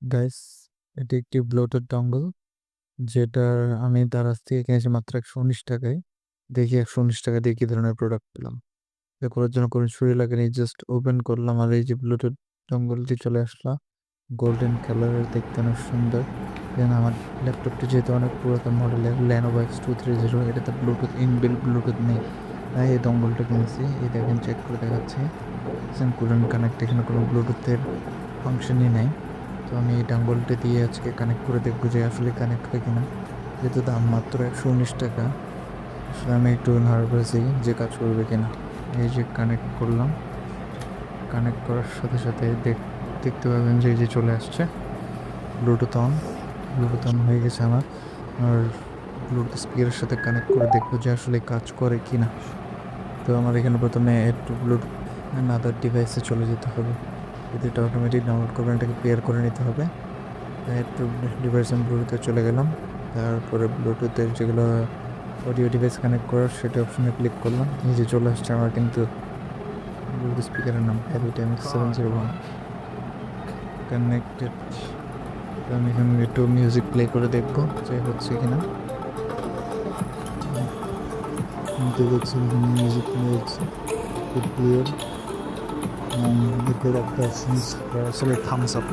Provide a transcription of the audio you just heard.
Guys, এটি একটি Bluetooth dongle যেটার আমি দারাজ থেকে কিনেছি মাত্র ৳১১৯ য়। দেখি ৳১১৯ দিয়ে কি ধরনের প্রোডাক্ট পেলাম। এটা করার জন্য কোনো ছুরি লাগেনি, জাস্ট ওপেন করলাম আর এই যে ব্লুটুথ ডঙ্গলটি চলে আসলো। গোল্ডেন কালারের, দেখতে অনেক সুন্দর। দেন আমার ল্যাপটপটি যেহেতু অনেক পুরাতন মডেলের Lenovo X230, এটাতে ব্লুটুথ ইনবিল্ট ব্লুটুথ নেই, তাই এই ডঙ্গলটা কিনেছি। এই দেখেন, চেক করে দেখাচ্ছি। কুডন্ট কানেক্ট, এখানে কোনো ব্লুটুথের ফাংশনই নাই। তো আমি এই ডাঙ্গলটা দিয়ে আজকে কানেক্ট করে দেখবো যে আসলে কানেক্ট হয় কিনা। যেহেতু দাম মাত্র ৳১১৯, আসলে আমি একটু নার্ভাসই যে কাজ করবে কিনা। এই যে কানেক্ট করলাম, কানেক্ট করার সাথে সাথে দেখতে পাবেন যে এই যে চলে আসছে ব্লুটুথ অন। ব্লুটুথ অন হয়ে গেছে আমার। আর ব্লুটুথ স্পিকারের সাথে কানেক্ট করে দেখবো যে আসলে কাজ করে কিনা। তো আমার এখানে প্রথমে একটু ব্লুটুথ আদার ডিভাইসে চলে যেতে হবে। যদি এটা অটোমেটিক ডাউনলোড করবেন, এটাকে পেয়ার করে নিতে হবে। একটু ডিভাইস আমি ব্লুটুথে চলে গেলাম। তারপরে ব্লুটুথের যেগুলো অডিও ডিভাইস কানেক্ট করার সেটা অপশনে ক্লিক করলাম। এই যে চলে আসছে আমার কিন্তু ব্লুটুথ স্পিকারের নাম LVTMX701 কানেক্টেড। তো আমি এখানে একটু মিউজিক প্লে করে দেখবো যে হচ্ছে কিনা। শুনতে পাচ্ছি মিউজিক প্লে হচ্ছে, খুব ক্লিয়ার। এরপর একটা অপশনস আসলে থামস আপ।